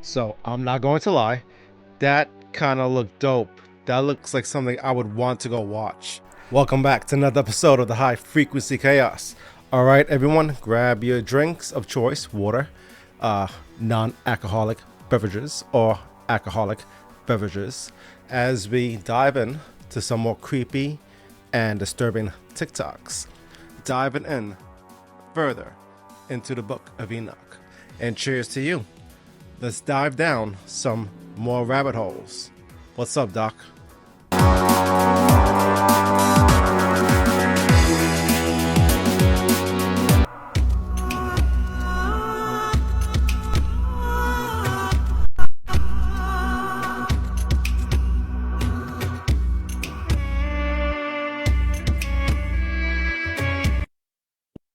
So I'm not going to lie, that kind of looked dope. That looks like something I would want to go watch. Welcome back to another episode of the High Frequency Chaos. All right, everyone, grab your drinks of choice, water, non-alcoholic beverages or alcoholic beverages, as we dive in to some more creepy and disturbing TikToks. Diving in further into the book of Enoch. And cheers to you. Let's dive down some more rabbit holes. What's up, Doc?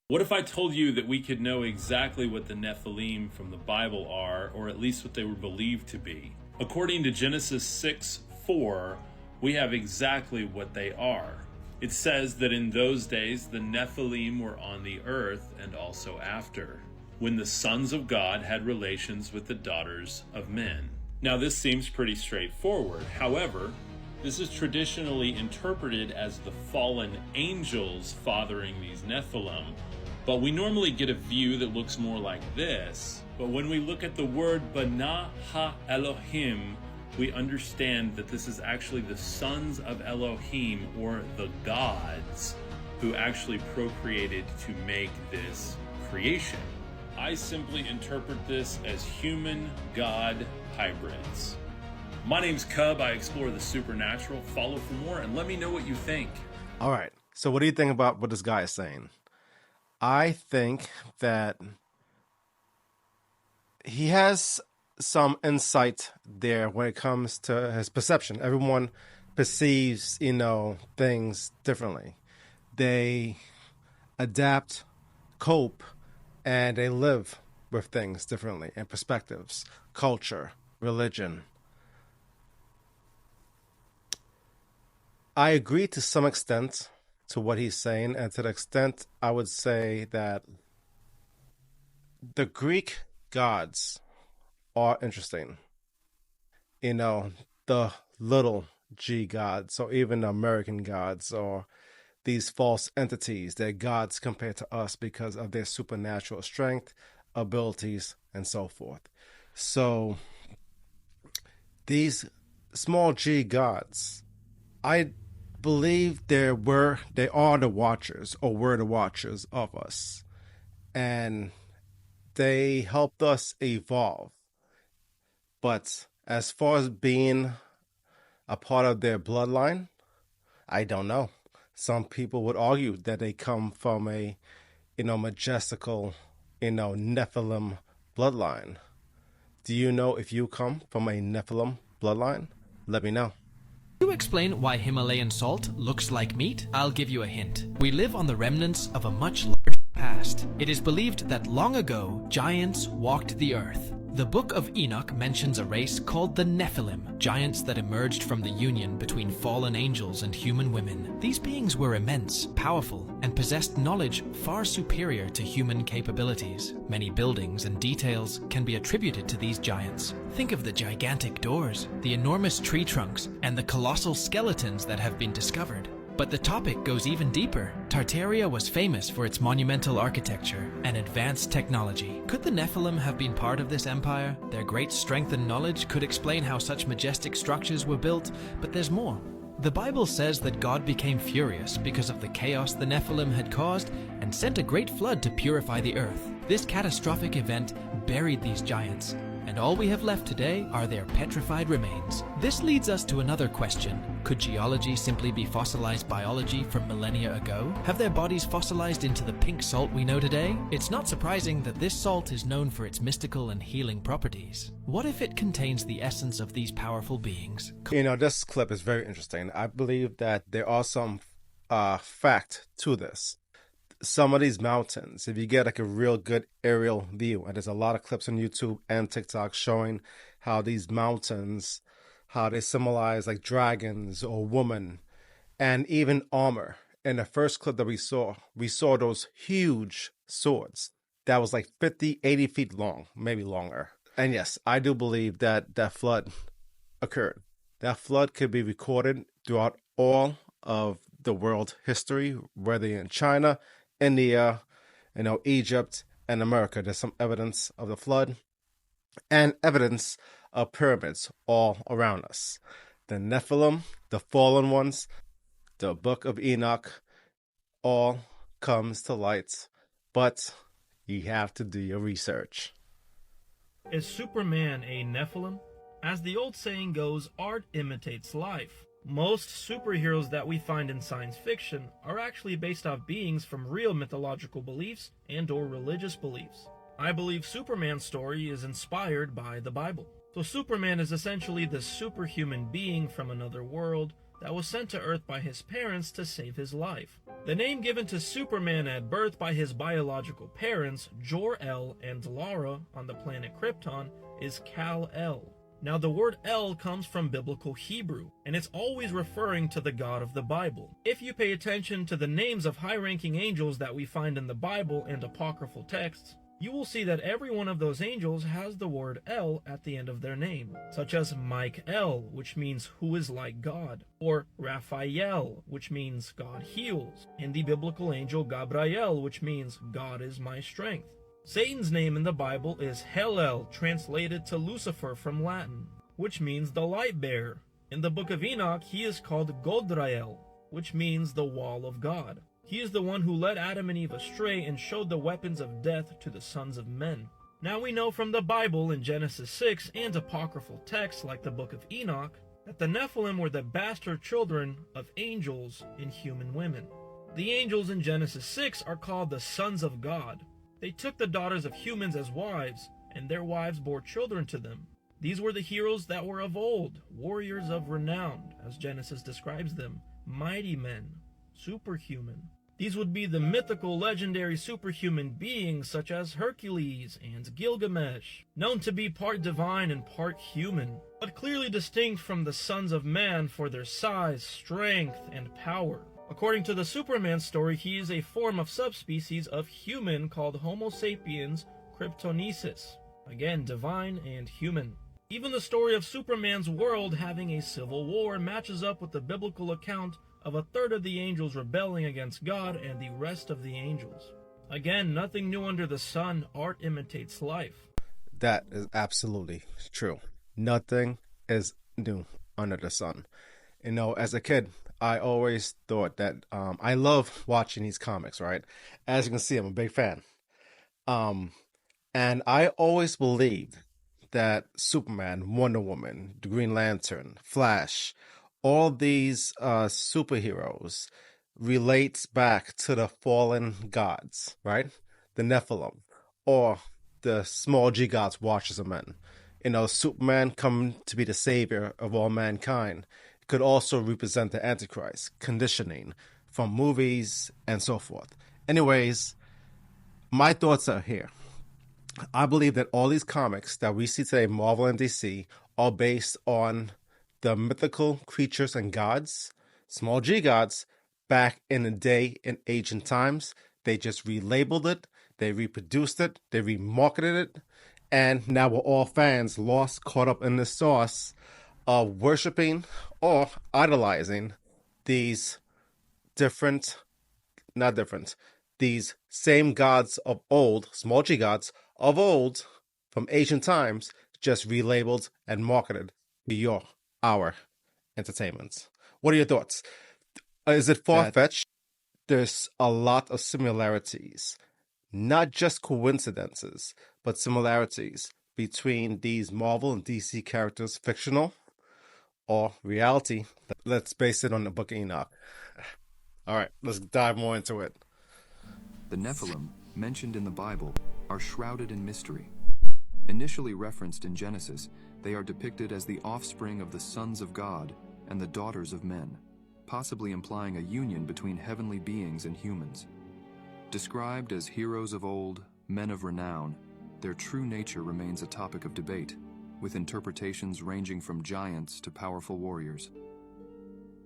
What if I told you that we could know exactly what the Nephilim from the Bible are, or at least what they were believed to be? According to Genesis 6:4, we have exactly what they are. It says that in those days the Nephilim were on the earth and also after, when the sons of God had relations with the daughters of men. Now this seems pretty straightforward. However, this is traditionally interpreted as the fallen angels fathering these Nephilim, but we normally get a view that looks more like this. But when we look at the word Bana Ha-Elohim, we understand that this is actually the sons of Elohim, or the gods, who actually procreated to make this creation. I simply interpret this as human-god hybrids. My name's Cub. I explore the supernatural. Follow for more and let me know what you think. All right. So what do you think about what this guy is saying? I think that he has some insight there when it comes to his perception. Everyone perceives, things differently. They adapt, cope, and they live with things differently and perspectives, culture, religion. I agree to some extent to what he's saying, and to the extent I would say that the Greek gods are interesting. The little g gods, or even the American gods, or these false entities. They're gods compared to us because of their supernatural strength, abilities, and so forth. So these small g gods, I believe they are the watchers, or were the watchers of us, and they helped us evolve. But as far as being a part of their bloodline, I don't know. Some people would argue that they come from a, majestical, Nephilim bloodline. Do you know if you come from a Nephilim bloodline? Let me know. To explain why Himalayan salt looks like meat, I'll give you a hint. We live on the remnants of a much larger past. It is believed that long ago, giants walked the earth. The Book of Enoch mentions a race called the Nephilim, giants that emerged from the union between fallen angels and human women. These beings were immense, powerful, and possessed knowledge far superior to human capabilities. Many buildings and details can be attributed to these giants. Think of the gigantic doors, the enormous tree trunks, and the colossal skeletons that have been discovered. But the topic goes even deeper. Tartaria was famous for its monumental architecture and advanced technology. Could the Nephilim have been part of this empire? Their great strength and knowledge could explain how such majestic structures were built, but there's more. The Bible says that God became furious because of the chaos the Nephilim had caused and sent a great flood to purify the earth. This catastrophic event buried these giants, and all we have left today are their petrified remains. This leads us to another question. Could geology simply be fossilized biology from millennia ago? Have their bodies fossilized into the pink salt we know today? It's not surprising that this salt is known for its mystical and healing properties. What if it contains the essence of these powerful beings? This clip is very interesting. I believe that there are some fact to this. Some of these mountains, if you get like a real good aerial view, and there's a lot of clips on YouTube and TikTok showing how these mountains, how they symbolize like dragons or women, and even armor. In the first clip that we saw those huge swords that was like 50, 80 feet long, maybe longer. And yes, I do believe that that flood occurred. That flood could be recorded throughout all of the world history, whether in China, India, Egypt, and America. There's some evidence of the flood and evidence of pyramids all around us. The Nephilim, the fallen ones, the Book of Enoch, all comes to light, but you have to do your research. Is Superman a Nephilim? As the old saying goes, art imitates life. Most superheroes that we find in science fiction are actually based off beings from real mythological beliefs and or religious beliefs. I believe Superman's story is inspired by the Bible. So Superman is essentially the superhuman being from another world that was sent to Earth by his parents to save his life. The name given to Superman at birth by his biological parents, Jor-El and Lara, on the planet Krypton, is Kal-El. Now the word El comes from biblical Hebrew, and it's always referring to the God of the Bible. If you pay attention to the names of high-ranking angels that we find in the Bible and apocryphal texts, you will see that every one of those angels has the word El at the end of their name, such as Mike-El, which means who is like God, or Raphael, which means God heals, and the biblical angel Gabriel, which means God is my strength. Satan's name in the Bible is Hel-El, translated to Lucifer from Latin, which means the light bearer. In the book of Enoch, he is called Godrael, which means the wall of God. He is the one who led Adam and Eve astray and showed the weapons of death to the sons of men. Now we know from the Bible in Genesis 6 and apocryphal texts like the book of Enoch that the Nephilim were the bastard children of angels and human women. The angels in Genesis 6 are called the sons of God. They took the daughters of humans as wives, and their wives bore children to them. These were the heroes that were of old, warriors of renown, as Genesis describes them, mighty men, superhuman. These would be the mythical, legendary superhuman beings such as Hercules and Gilgamesh, known to be part divine and part human, but clearly distinct from the sons of man for their size, strength, and power. According to the Superman story, he is a form of subspecies of human called Homo sapiens Kryptonesis. Again, divine and human. Even the story of Superman's world having a civil war matches up with the biblical account of a third of the angels rebelling against God and the rest of the angels. Again, nothing new under the sun. Art imitates life. That is absolutely true. Nothing is new under the sun. As a kid, I always thought that I love watching these comics, right? As you can see, I'm a big fan. And I always believed that Superman, Wonder Woman, the Green Lantern, Flash, all these superheroes relates back to the fallen gods, right? The Nephilim, or the small g gods, watchers of men. Superman coming to be the savior of all mankind could also represent the Antichrist, conditioning from movies and so forth. Anyways, my thoughts are here. I believe that all these comics that we see today, Marvel and DC, are based on the mythical creatures and gods, small g gods, back in the day in ancient times. They just relabeled it, they reproduced it, they remarketed it, and now we're all fans lost, caught up in the sauce of worshiping or idolizing these these same gods of old, small g gods of old from ancient times, just relabeled and marketed to our entertainment. What are your thoughts? Is it far-fetched? There's a lot of similarities, not just coincidences, but similarities between these Marvel and DC characters, fictional or reality. Let's base it on the Book of Enoch. All right, let's dive more into it. The Nephilim, mentioned in the Bible, are shrouded in mystery. Initially referenced in Genesis, they are depicted as the offspring of the sons of God and the daughters of men, possibly implying a union between heavenly beings and humans. Described as heroes of old, men of renown, their true nature remains a topic of debate, with interpretations ranging from giants to powerful warriors.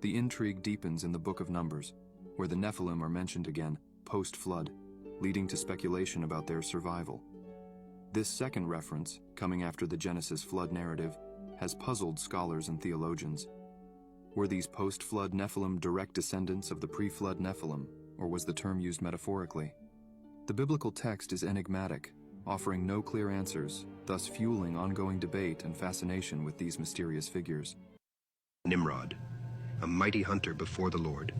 The intrigue deepens in the Book of Numbers, where the Nephilim are mentioned again post-flood, leading to speculation about their survival. This second reference, coming after the Genesis flood narrative, has puzzled scholars and theologians. Were these post-flood Nephilim direct descendants of the pre-flood Nephilim, or was the term used metaphorically? The biblical text is enigmatic, offering no clear answers, thus fueling ongoing debate and fascination with these mysterious figures. Nimrod, a mighty hunter before the Lord,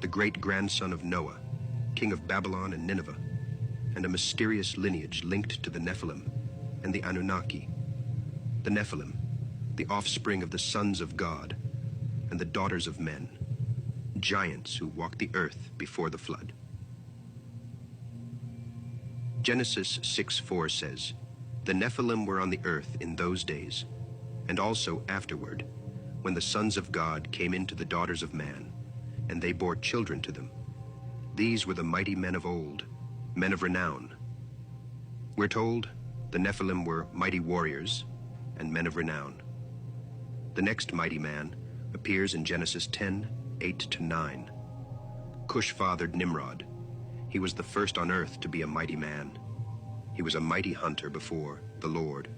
the great-grandson of Noah, king of Babylon and Nineveh, and a mysterious lineage linked to the Nephilim and the Anunnaki. The Nephilim, the offspring of the sons of God and the daughters of men, giants who walked the earth before the flood. Genesis 6:4 says, "The Nephilim were on the earth in those days, and also afterward, when the sons of God came into the daughters of man, and they bore children to them. These were the mighty men of old, men of renown." We're told the Nephilim were mighty warriors and men of renown. The next mighty man appears in Genesis 10:8-9. Cush fathered Nimrod. He was the first on earth to be a mighty man. He was a mighty hunter before the Lord.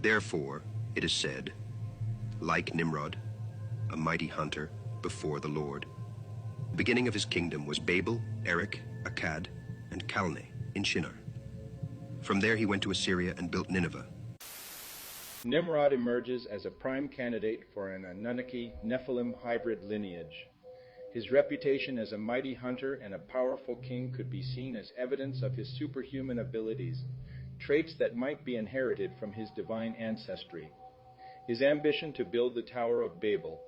Therefore, it is said, like Nimrod, a mighty hunter before the Lord. The beginning of his kingdom was Babel, Erech, Akkad, and Calneh in Shinar. From there he went to Assyria and built Nineveh. Nimrod emerges as a prime candidate for an Anunnaki Nephilim hybrid lineage. His reputation as a mighty hunter and a powerful king could be seen as evidence of his superhuman abilities, traits that might be inherited from his divine ancestry. His ambition to build the Tower of Babel,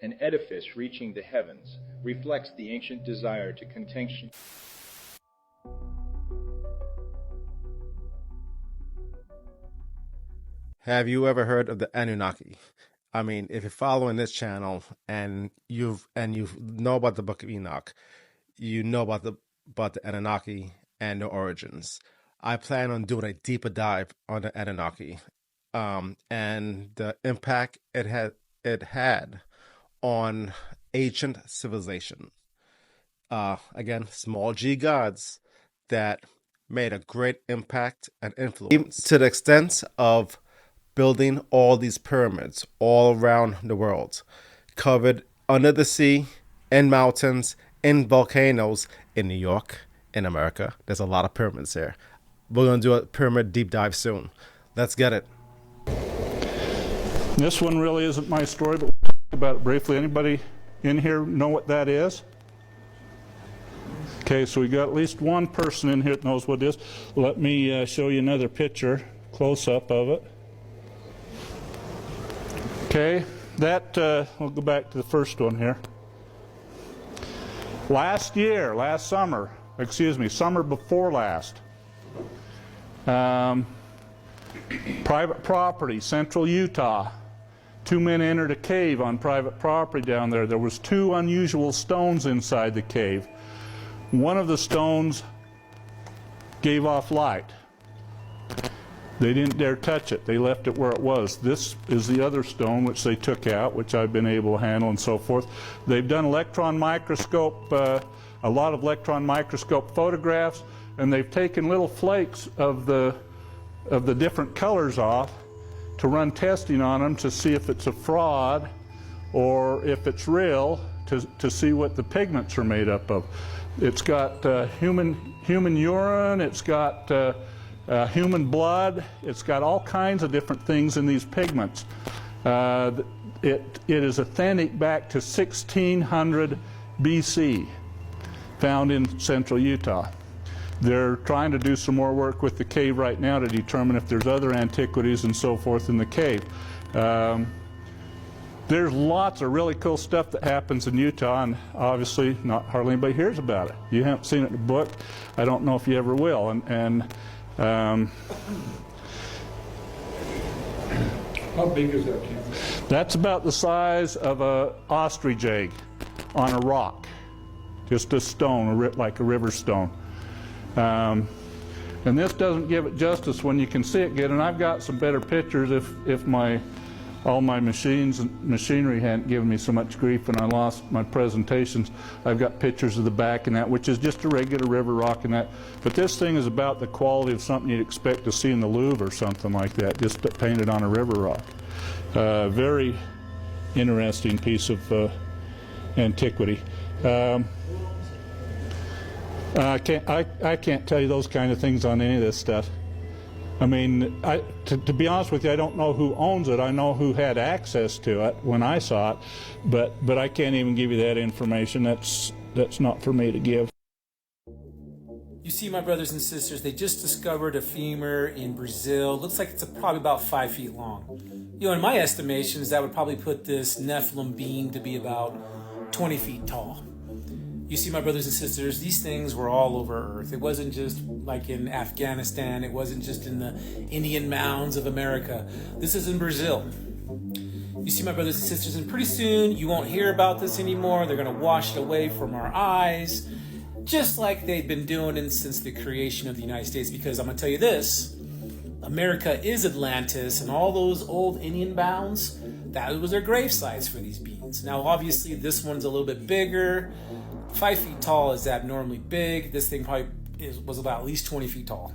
an edifice reaching the heavens, reflects the ancient desire to contention. Have you ever heard of the Anunnaki? I mean, if you're following this channel and you know about the Book of Enoch, you know about the Anunnaki and their origins. I plan on doing a deeper dive on the Anunnaki, and the impact it had on ancient civilization. Again, small g gods that made a great impact and influence to the extent of building all these pyramids all around the world, covered under the sea, in mountains, in volcanoes, in New York, in America. There's a lot of pyramids here. We're going to do a pyramid deep dive soon. Let's get it. This one really isn't my story, but we'll talk about it briefly. Anybody in here know what that is? Okay, so we got at least one person in here that knows what it is. Let me show you another picture, close-up of it. Okay, we'll go back to the first one here. Summer before last. Private property, central Utah. 2 men entered a cave on private property down there. There was 2 unusual stones inside the cave. One of the stones gave off light. They didn't dare touch it. They left it where it was. This is the other stone which they took out, which I've been able to handle and so forth. They've done electron microscope, a lot of electron microscope photographs, and they've taken little flakes of the different colors off to run testing on them to see if it's a fraud or if it's real, to see what the pigments are made up of. It's got human urine, it's got human blood, it's got all kinds of different things in these pigments. It is authentic back to 1600 BC, found in central Utah. They're trying to do some more work with the cave right now to determine if there's other antiquities and so forth in the cave. There's lots of really cool stuff that happens in Utah, and obviously not hardly anybody hears about it. You haven't seen it in the book. I don't know if you ever will. How big is that camp? That's about the size of an ostrich egg on a rock, just a stone, like a river stone. And this doesn't give it justice when you can see it good, and I've got some better pictures if my all my machinery hadn't given me so much grief when I lost my presentations. I've got pictures of the back and that, which is just a regular river rock and that. But this thing is about the quality of something you'd expect to see in the Louvre or something like that, just painted on a river rock. Very interesting piece of antiquity. I can't tell you those kind of things on any of this stuff. I mean, to be honest with you, I don't know who owns it. I know who had access to it when I saw it, but I can't even give you that information. That's not for me to give. You see, my brothers and sisters, they just discovered a femur in Brazil. Looks like it's probably about 5 feet long. You know, in my estimations, that would probably put this Nephilim being to be about 20 feet tall. You see, my brothers and sisters, these things were all over Earth. It wasn't just like in Afghanistan. It wasn't just in the Indian mounds of America. This is in Brazil. You see, my brothers and sisters, and pretty soon you won't hear about this anymore. They're going to wash it away from our eyes, just like they've been doing it since the creation of the United States. Because I'm going to tell you this, America is Atlantis, and all those old Indian mounds, that was their grave sites for these beings. Now, obviously, this one's a little bit bigger. 5 feet tall is abnormally big. This thing probably was about at least 20 feet tall.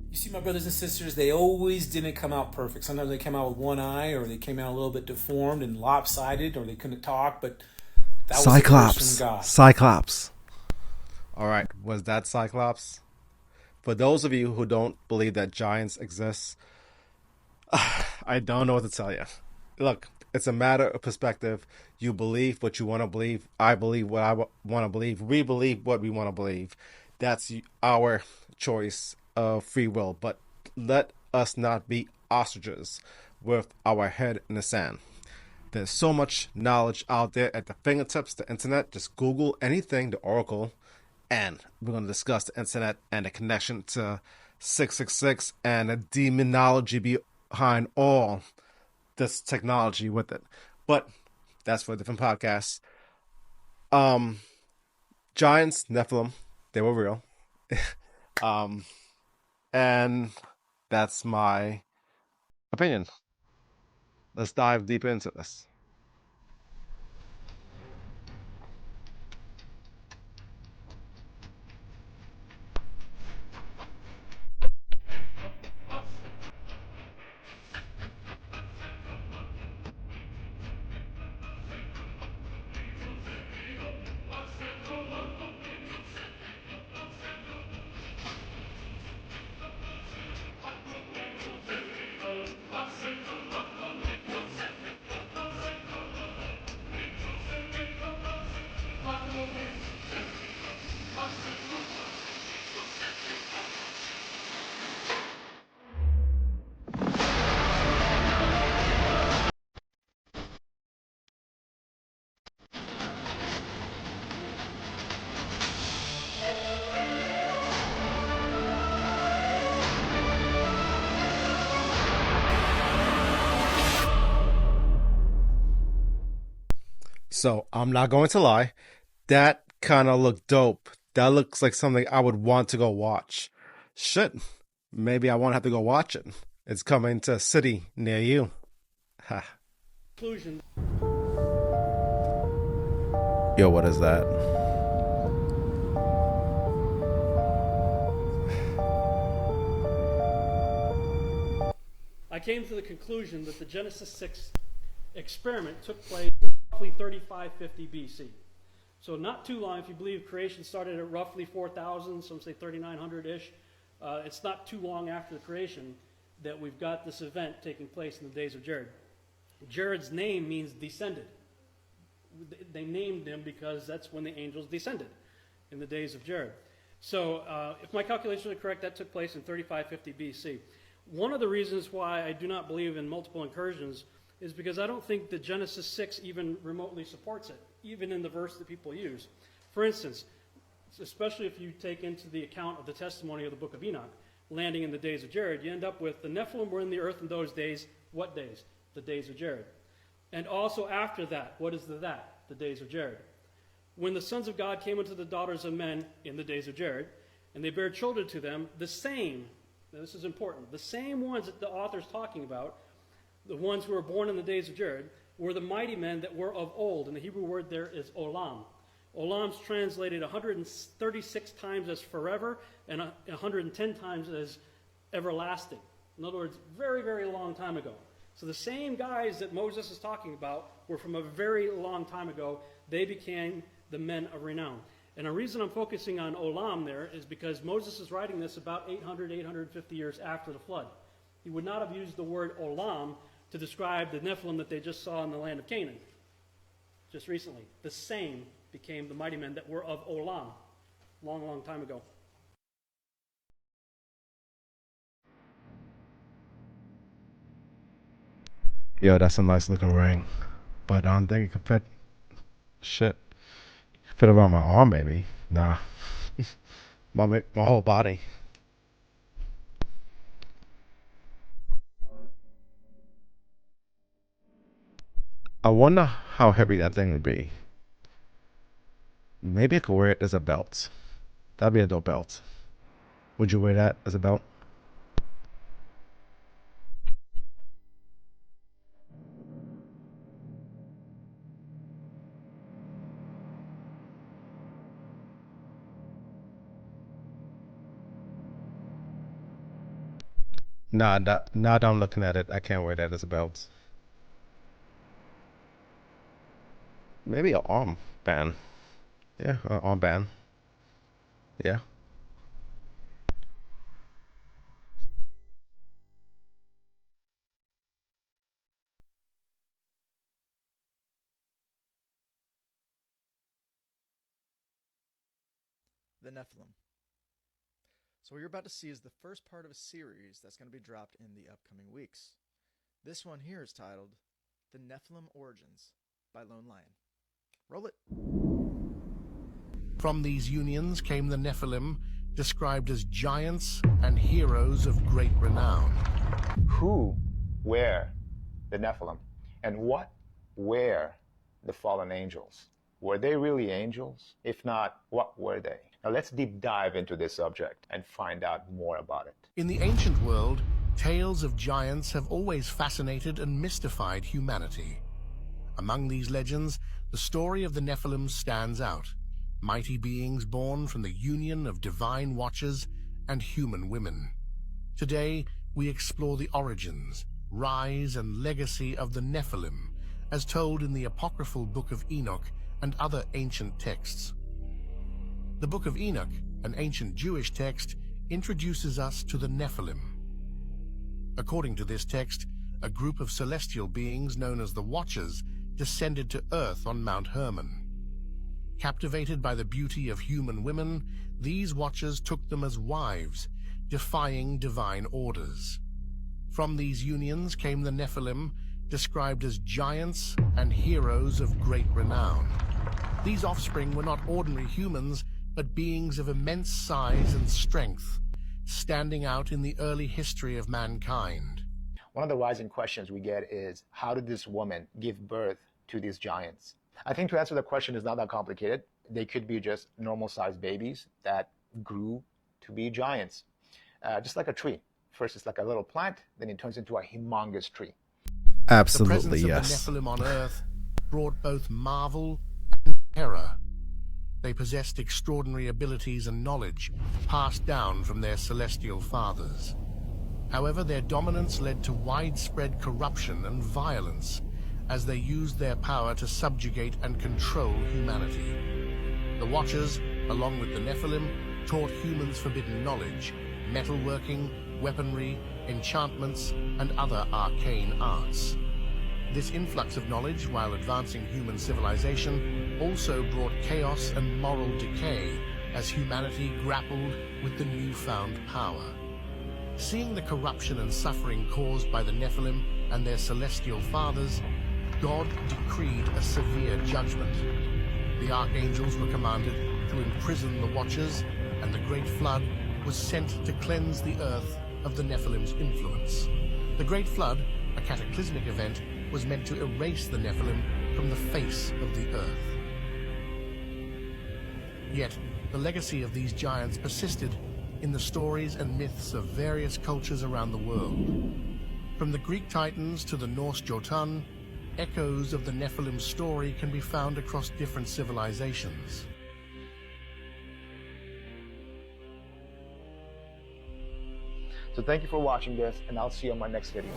You see, my brothers and sisters, they always didn't come out perfect. Sometimes they came out with one eye, or they came out a little bit deformed and lopsided, or they couldn't talk, but that was Cyclops. from God. Cyclops. All right, was that Cyclops? For those of you who don't believe that giants exist, I don't know what to tell you. Look, it's a matter of perspective. You believe what you want to believe. I believe what I want to believe. We believe what we want to believe. That's our choice of free will. But let us not be ostriches with our head in the sand. There's so much knowledge out there at the fingertips, the internet. Just Google anything, the Oracle, and we're going to discuss the internet and the connection to 666 and the demonology behind all this technology with it. But that's for a different podcast. Giants, Nephilim, they were real. And that's my opinion. Let's dive deeper into this. So I'm not going to lie, that kind of looked dope. That looks like something I would want to go watch. Shit, maybe I won't have to go watch it. It's coming to a city near you. Ha. Conclusion. Yo, what is that? I came to the conclusion that the Genesis 6 experiment took place in roughly 3550 BC. So not too long. If you believe creation started at roughly 4,000, some say 3,900-ish, it's not too long after the creation that we've got this event taking place in the days of Jared. Jared's name means descended. They named him because that's when the angels descended, in the days of Jared. So if my calculations are correct, that took place in 3550 BC. One of the reasons why I do not believe in multiple incursions is because I don't think that Genesis 6 even remotely supports it, even in the verse that people use. For instance, especially if you take into the account of the testimony of the book of Enoch, landing in the days of Jared, you end up with the Nephilim were in the earth in those days. What days? The days of Jared. And also after that, what is that? The days of Jared. When the sons of God came unto the daughters of men in the days of Jared, and they bare children to them, the same, now this is important, the same ones that the author's talking about the ones who were born in the days of Jared, were the mighty men that were of old. And the Hebrew word there is olam. Olam's translated 136 times as forever and 110 times as everlasting. In other words, very, very long time ago. So the same guys that Moses is talking about were from a very long time ago. They became the men of renown. And the reason I'm focusing on Olam there is because Moses is writing this about 850 years after the flood. He would not have used the word Olam to describe the Nephilim that they just saw in the land of Canaan just recently. The same became the mighty men that were of Olam long, long time ago. Yo, that's a nice looking ring. But I don't think it could fit. Shit. Fit around my arm, maybe. Nah. my whole body. I wonder how heavy that thing would be. Maybe I could wear it as a belt. That'd be a dope belt. Would you wear that as a belt? Nah, now that I'm looking at it, I can't wear that as a belt. Maybe an arm band. Yeah, an arm band. Yeah. The Nephilim. So what you're about to see is the first part of a series that's going to be dropped in the upcoming weeks. This one here is titled The Nephilim Origins by Lone Lion. Roll it. From these unions came the Nephilim, described as giants and heroes of great renown. Who were the Nephilim? And what were the fallen angels? Were they really angels? If not, what were they? Now let's deep dive into this subject and find out more about it. In the ancient world, tales of giants have always fascinated and mystified humanity. Among these legends, the story of the Nephilim stands out. Mighty beings born from the union of divine watchers and human women. Today, we explore the origins, rise, and legacy of the Nephilim, as told in the apocryphal Book of Enoch and other ancient texts. The Book of Enoch, an ancient Jewish text, introduces us to the Nephilim. According to this text, a group of celestial beings known as the Watchers descended to earth on Mount Hermon. Captivated by the beauty of human women, these Watchers took them as wives, defying divine orders. From these unions came the Nephilim, described as giants and heroes of great renown. These offspring were not ordinary humans, but beings of immense size and strength, standing out in the early history of mankind. One of the rising questions we get is, how did this woman give birth to these giants? I think to answer the question is not that complicated. They could be just normal-sized babies that grew to be giants, just like a tree. First it's like a little plant, then it turns into a humongous tree. Absolutely, the presence yes. of the Nephilim on Earth brought both marvel and terror. They possessed extraordinary abilities and knowledge passed down from their celestial fathers. However, their dominance led to widespread corruption and violence as they used their power to subjugate and control humanity. The Watchers, along with the Nephilim, taught humans forbidden knowledge, metalworking, weaponry, enchantments, and other arcane arts. This influx of knowledge, while advancing human civilization, also brought chaos and moral decay as humanity grappled with the newfound power. Seeing the corruption and suffering caused by the Nephilim and their celestial fathers, God decreed a severe judgment. The archangels were commanded to imprison the Watchers, and the great flood was sent to cleanse the earth of the Nephilim's influence. The great flood, a cataclysmic event, was meant to erase the Nephilim from the face of the earth. Yet, the legacy of these giants persisted in the stories and myths of various cultures around the world. From the Greek Titans to the Norse Jotun, echoes of the Nephilim story can be found across different civilizations. So thank you for watching this, and I'll see you on my next video.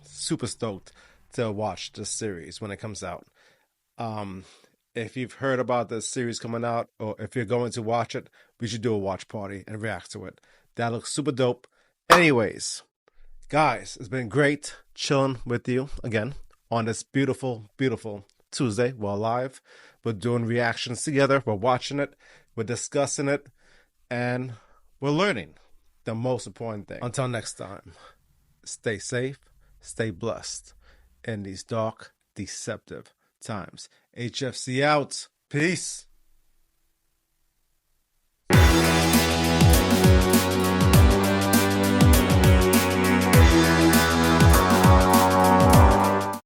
Super stoked to watch this series when it comes out. If you've heard about this series coming out, or if you're going to watch it, we should do a watch party and react to it. That looks super dope. Anyways, guys, it's been great chilling with you again on this beautiful, beautiful Tuesday. We're live. We're doing reactions together. We're watching it. We're discussing it. And we're learning the most important thing. Until next time, stay safe, stay blessed in these dark, deceptive times. HFC out. Peace.